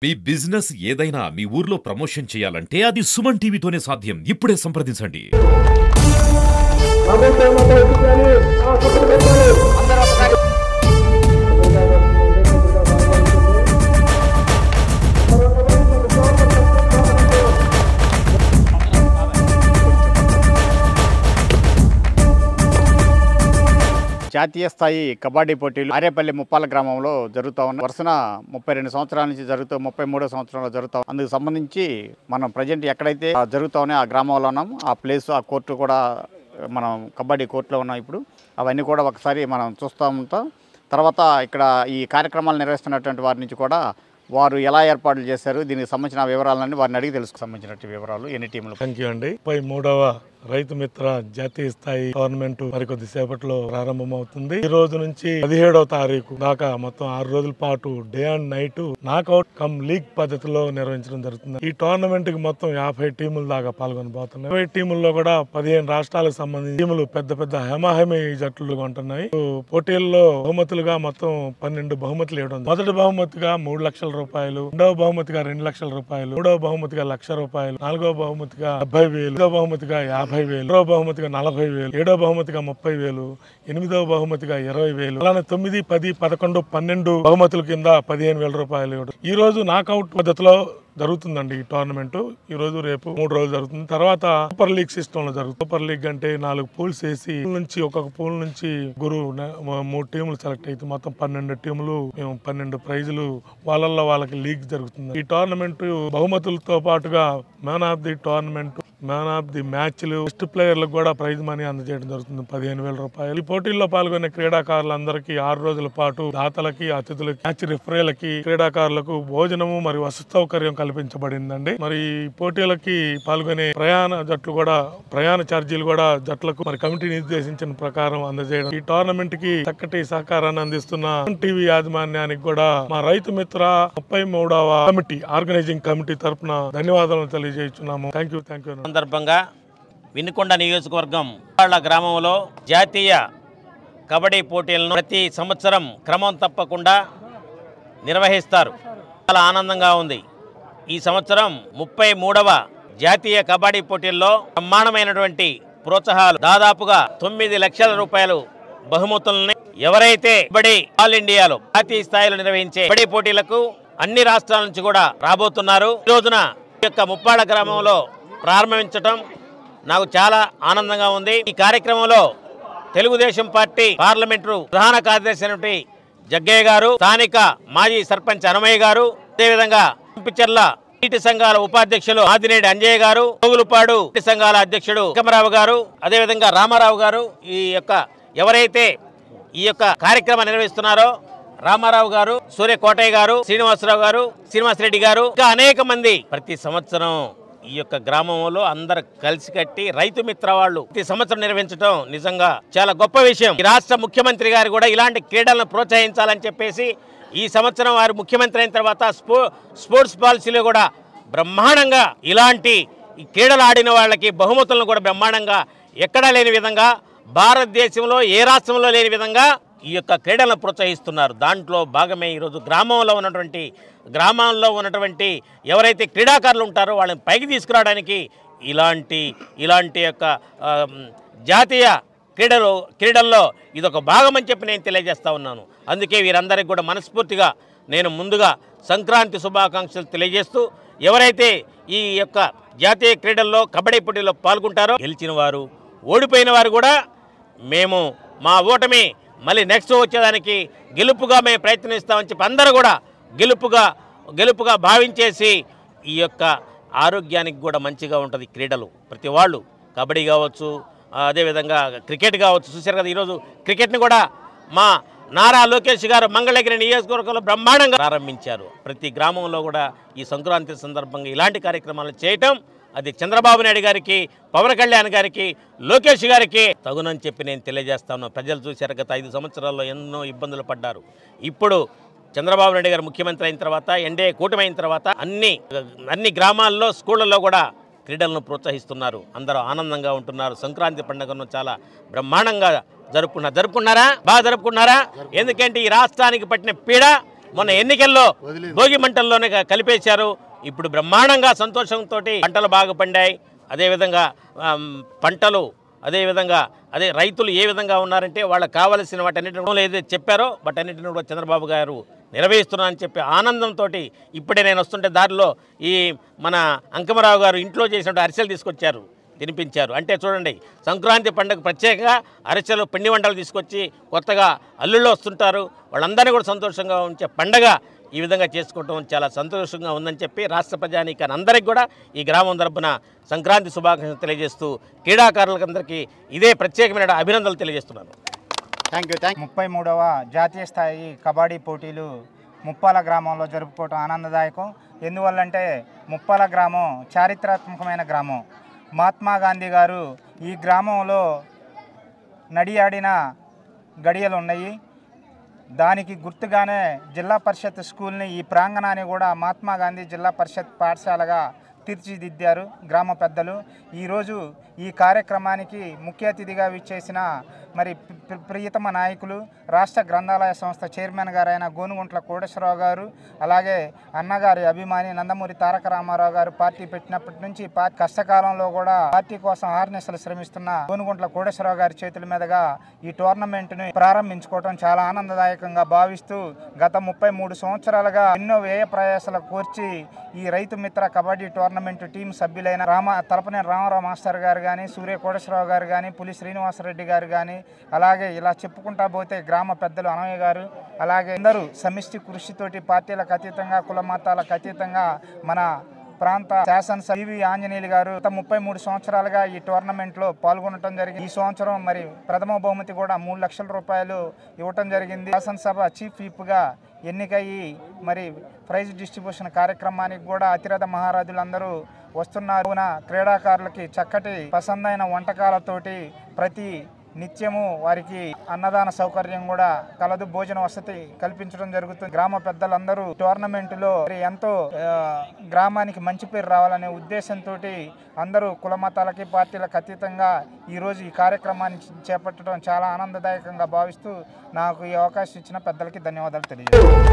మీ business ఏదైనా మీ ఊర్లో promotion చేయాలంటే అది సుమన్ టీవీతోనే సాధ్యం. ఇప్పుడే సంప్రదించండి. జాతీయ స్థాయి కబడ్డీ పోటీలు ఆరేపల్లి ముప్పాల గ్రామంలో జరుగుతూ ఉన్నాయి. వరుసన 32 సంవత్సరాల నుంచి జరుగుతూ 33వ సంవత్సరంలో జరుగుతాం. అందుకు సంబంధించి మనం ప్రజెంట్ ఎక్కడైతే జరుగుతూ ఉన్నాయో ఆ గ్రామంలో ఉన్నాం. ఆ ప్లేస్, ఆ కోర్టు కూడా మనం కబడ్డీ కోర్టులో ఉన్నాం. ఇప్పుడు అవన్నీ కూడా ఒకసారి మనం చూస్తూ ఉంటాం. తర్వాత ఇక్కడ ఈ కార్యక్రమాలు నిర్వహిస్తున్నటువంటి వారి నుంచి కూడా వారు ఎలా ఏర్పాట్లు చేశారు, దీనికి సంబంధించిన వివరాలన్నీ వారిని అడిగి తెలుసుకు సంబంధించిన వివరాలు ఎన్ని టీంలు. థ్యాంక్ యూ అండి. 33వ రైతు మిత్ర జాతీయ స్థాయి టోర్నమెంట్ మరికొద్ది సేపట్లో ప్రారంభమవుతుంది. ఈ రోజు నుంచి 17వ తారీఖు దాకా మొత్తం 6 రోజుల పాటు day and night knockout come league పద్ధతిలో నిర్వహించడం జరుగుతుంది. ఈ టోర్నమెంట్ కి మొత్తం 50 టీముల దాకా పాల్గొనబోతున్నాయి. 50 టీముల్లో కూడా 15 రాష్ట్రాలకు సంబంధించిన టీములు పెద్ద పెద్ద హెమాహెమి జట్లు ఉంటున్నాయి. పోటీల్లో బహుమతులుగా మొత్తం 12 బహుమతులు ఇవ్వడం. మొదటి బహుమతిగా 3 లక్షల రూపాయలు, రెండవ బహుమతిగా 2 లక్షల రూపాయలు, మూడవ బహుమతిగా 1,00,000 రూపాయలు, నాలుగవ బహుమతిగా 70,000, ఐదవ బహుమతిగా 50,000, ఆరవ బహుమతిగా 40,000, ఏడవ బహుమతిగా 30,000, ఎనిమిదవ బహుమతిగా 20,000, అలానే 9, 10, 11, 12 బహుమతుల కింద 15,000 రూపాయలు. ఈ రోజు నాకౌట్ పద్ధతిలో జరుగుతుందండి ఈ టోర్నమెంట్. ఈ రోజు రేపు 3 రోజులు జరుగుతుంది. తర్వాత సూపర్ లీగ్ సిస్టమ్ లో జరుగుతుంది. సూపర్ లీగ్ అంటే 4 పూల్స్ వేసి నుంచి ఒక్కొక్క పూల్ నుంచి 3 టీములు సెలెక్ట్ అయితే మొత్తం 12 టీములు, మేము 12 ప్రైజులు వాళ్ళల్లో వాళ్ళకి లీగ్ జరుగుతుంది. ఈ టోర్నమెంట్ బహుమతులతో పాటుగా man of the tournament, man of the మ్యాచ్లు, బెస్ట్ ప్లేయర్లకు కూడా ప్రైజ్ మనీ అందజేయడం జరుగుతుంది, 15,000 రూపాయలు. ఈ పోటీల్లో పాల్గొనే క్రీడాకారులందరికీ 6 రోజుల పాటు దాతలకి, అతిథులకి, మ్యాచ్ రిఫరీలకి, క్రీడాకారులకు భోజనము మరియు వసతి సౌకర్యం కల్పించబడిందండి. మరి పోటీలకి పాల్గొనే ప్రయాణ ఛార్జీలు కూడా జట్లకు మరి కమిటీ నిర్దేశించిన ప్రకారం అందజేయడం. ఈ టోర్నమెంట్ కి చక్కటి సహకారాన్ని అందిస్తున్న టీవీ యాజమాన్యానికి కూడా మా Rythu Mitra 33వ committee, organising committee తరఫున ధన్యవాదాలు తెలియజేస్తున్నాము. Thank you. సందర్భంగా వినుకొండ నియోజకవర్గం గ్రామంలో జాతీయ కబడ్డీ పోటీలను ప్రతి సంవత్సరం క్రమం తప్పకుండా నిర్వహిస్తారు. చాలా ఆనందంగా ఉంది. ఈ సంవత్సరం 33వ జాతీయ కబడ్డీ పోటీల్లో బ్రహ్మాండమైనటువంటి ప్రోత్సాహాలు, దాదాపుగా 9 లక్షల రూపాయలు బహుమతులని ఎవరైతే కబడ్డీ ఆల్ ఇండియాలో జాతీయ స్థాయిలో నిర్వహించే కబడ్డీ పోటీలకు అన్ని రాష్ట్రాల నుంచి కూడా రాబోతున్నారు. ఈ రోజున ఈ యొక్క ముప్పాడ గ్రామంలో ప్రారంభించడం నాకు చాలా ఆనందంగా ఉంది. ఈ కార్యక్రమంలో తెలుగుదేశం పార్టీ పార్లమెంటు ప్రధాన కార్యదర్శి అయినటువంటి జగ్గయ్య గారు, స్థానిక మాజీ సర్పంచ్ అనమయ్య గారు, అదేవిధంగా పంపిచర్ల నీటి సంఘాల ఉపాధ్యక్షులు ఆదినేడి అంజయ్య గారు, గోగులపాడు నీటి సంఘాల అధ్యక్షుడు కమరావు గారు, అదేవిధంగా రామారావు గారు, ఎవరైతే ఈ యొక్క కార్యక్రమం నిర్వహిస్తున్నారో రామారావు గారు, సూర్య కోటయ్య గారు, శ్రీనివాసరావు గారు, శ్రీనివాసరెడ్డి గారు, ఇంకా అనేక మంది ప్రతి సంవత్సరం ఈ యొక్క గ్రామంలో అందరు కలిసి కట్టి రైతు మిత్ర వాళ్ళు ప్రతి సంవత్సరం నిర్వహించడం నిజంగా చాలా గొప్ప విషయం. ఈ రాష్ట్ర ముఖ్యమంత్రి గారు కూడా ఇలాంటి క్రీడలను ప్రోత్సహించాలని చెప్పేసి ఈ సంవత్సరం వారు ముఖ్యమంత్రి అయిన తర్వాత స్పోర్ట్స్ పాలసీలో కూడా బ్రహ్మాండంగా ఇలాంటి ఈ క్రీడలు ఆడిన వాళ్ళకి బహుమతులను కూడా బ్రహ్మాండంగా ఎక్కడా లేని విధంగా, భారతదేశంలో ఏ రాష్ట్రంలో లేని విధంగా ఈ యొక్క క్రీడలను ప్రోత్సహిస్తున్నారు. దాంట్లో భాగమే ఈరోజు గ్రామాల్లో ఉన్నటువంటి ఎవరైతే క్రీడాకారులు ఉంటారో వాళ్ళని పైకి తీసుకురావడానికి ఇలాంటి యొక్క జాతీయ క్రీడల్లో ఇదొక భాగమని చెప్పి నేను తెలియజేస్తా ఉన్నాను. అందుకే వీరందరికీ కూడా మనస్ఫూర్తిగా నేను ముందుగా సంక్రాంతి శుభాకాంక్షలు తెలియజేస్తూ, ఎవరైతే ఈ యొక్క జాతీయ క్రీడల్లో కబడ్డీ పోటీలో పాల్గొంటారో గెలిచిన వారు, ఓడిపోయిన వారు కూడా మేము మా ఓటమి మళ్ళీ నెక్స్ట్ వచ్చేదానికి గెలుపుగా మేము ప్రయత్నిస్తామని చెప్పి అందరూ కూడా గెలుపుగా భావించేసి ఈ యొక్క ఆరోగ్యానికి కూడా మంచిగా ఉంటుంది క్రీడలు. ప్రతి వాళ్ళు కబడ్డీ కావచ్చు, అదేవిధంగా క్రికెట్ కావచ్చు. చూశారు కదా, ఈరోజు క్రికెట్ని కూడా మా నారా లోకేష్ గారు మంగళగిరి నియోజకవర్గంలో బ్రహ్మాండంగా ప్రారంభించారు. ప్రతి గ్రామంలో కూడా ఈ సంక్రాంతి సందర్భంగా ఇలాంటి కార్యక్రమాలు చేయటం అది చంద్రబాబు నాయుడు గారికి, పవన్ కళ్యాణ్ గారికి, లోకేష్ గారికి తగునని చెప్పి నేను తెలియజేస్తాను. ప్రజలు చూశారు, గత 5 సంవత్సరాల్లో ఎన్నో ఇబ్బందులు పడ్డారు. ఇప్పుడు చంద్రబాబు నాయుడు గారు ముఖ్యమంత్రి అయిన తర్వాత, ఎన్డీఏ కూటమి అయిన తర్వాత అన్ని గ్రామాల్లో, స్కూళ్ళల్లో కూడా క్రీడలను ప్రోత్సహిస్తున్నారు. అందరూ ఆనందంగా ఉంటున్నారు. సంక్రాంతి పండుగను చాలా బ్రహ్మాండంగా జరుపుకున్నారా? బాగా జరుపుకున్నారా? ఎందుకంటే ఈ రాష్ట్రానికి పట్టిన పీడ మొన్న ఎన్నికల్లో భోగి మంటల్లోనే కలిపేశారు. ఇప్పుడు బ్రహ్మాండంగా సంతోషంతో పంటలు బాగా పండాయి. అదేవిధంగా పంటలు అదే రైతులు ఏ విధంగా ఉన్నారంటే వాళ్ళకి కావలసిన వాటన్నిటిని ఏదైతే చెప్పారో వాటన్నిటిని కూడా చంద్రబాబు గారు నెరవేరుస్తున్నారని చెప్పి ఆనందంతో ఇప్పుడే నేను వస్తుంటే దారిలో ఈ మన అంకమరావు గారు ఇంట్లో చేసినట్టు అరిసెలు తీసుకొచ్చారు, తినిపించారు. అంటే చూడండి, సంక్రాంతి పండుగ ప్రత్యేకంగా అరిసెలు పిండి వంటలు తీసుకొచ్చి కొత్తగా అల్లుళ్ళు వస్తుంటారు. వాళ్ళందరినీ కూడా సంతోషంగా ఉంచే పండగ ఈ విధంగా చేసుకోవటం చాలా సంతోషంగా ఉందని చెప్పి రాష్ట్ర ప్రజానీకాన్ని అందరికీ కూడా ఈ గ్రామం తరపున సంక్రాంతి శుభాకాంక్షలు తెలియజేస్తూ క్రీడాకారులందరికీ ఇదే ప్రత్యేకమైన అభినందనలు తెలియజేస్తున్నాను. Thank you. 33వ జాతీయ స్థాయి కబడ్డీ పోటీలు ముప్పాల గ్రామంలో జరుపుకోవటం ఆనందదాయకం. ఎందువల్లంటే ముప్పాల గ్రామం చారిత్రాత్మకమైన గ్రామం. మహాత్మా గాంధీ గారు ఈ గ్రామంలో నడియాడిన గడియలు ఉన్నాయి. దానికి గుర్తుగానే జిల్లా పరిషత్ స్కూల్ని, ఈ ప్రాంగణాన్ని కూడా మహాత్మా గాంధీ జిల్లా పరిషత్ పాఠశాలగా తీర్చిదిద్దారు గ్రామ పెద్దలు. ఈరోజు ఈ కార్యక్రమానికి ముఖ్య అతిథిగా విచ్చేసిన మరి ప్రియతమ నాయకులు, రాష్ట్ర గ్రంథాలయ సంస్థ చైర్మన్ గారైన గోనుగుంట్ల కోటేశ్వరరావు గారు, అలాగే అన్నగారి అభిమాని నందమూరి తారక రామారావు గారు పార్టీ పెట్టినప్పటి నుంచి కష్టకాలంలో కూడా పార్టీ కోసం ఆర్నిశలు శ్రమిస్తున్న గోనుగుంట్ల కోటేశ్వరరావు గారి చేతుల మీదుగా ఈ టోర్నమెంట్ను ప్రారంభించుకోవడం చాలా ఆనందదాయకంగా భావిస్తూ గత 33 సంవత్సరాలుగా ఎన్నో వ్యయ ప్రయాసాలు కోర్చి ఈ రైతు మిత్ర కబడ్డీ టోర్నమెంట్ టీం సభ్యులైన తలపనేని రామారావు మాస్టర్ గారు కానీ, సూర్య కోటేశ్వరరావు గారు కానీ, పులి శ్రీనివాసరెడ్డి గారు కానీ, అలాగే ఇలా చెప్పుకుంటా పోతే గ్రామ పెద్దలు అనయ్య గారు, అలాగే అందరూ సమిష్టి కృషితోటి పార్టీలకు అతీతంగా, కుల మతాలకు అతీతంగా మన ప్రాంత శాసనసభ పివి ఆంజనేయులు గారు గత 33 సంవత్సరాలుగా ఈ టోర్నమెంట్లో పాల్గొనడం జరిగింది. ఈ సంవత్సరం మరి ప్రథమ బహుమతి కూడా 3 లక్షల రూపాయలు ఇవ్వటం జరిగింది. శాసనసభ చీఫ్ విప్గా ఎన్నికయ్యి మరి ప్రైజ్ డిస్ట్రిబ్యూషన్ కార్యక్రమానికి కూడా అతిరథ మహారాజులందరూ వస్తున్నారు. క్రీడాకారులకి చక్కటి పసందైన వంటకాలతోటి ప్రతి నిత్యము వారికి అన్నదాన సౌకర్యం కూడా కలదు, భోజన వసతి కల్పించడం జరుగుతుంది. గ్రామ పెద్దలందరూ టోర్నమెంటులో ఎంతో గ్రామానికి మంచి పేరు రావాలనే ఉద్దేశంతో అందరూ కుల మతాలకి పార్టీలకు అతీతంగా ఈరోజు ఈ కార్యక్రమాన్ని చేపట్టడం చాలా ఆనందదాయకంగా భావిస్తూ నాకు ఈ అవకాశం ఇచ్చిన పెద్దలకి ధన్యవాదాలు తెలియజేస్తాను.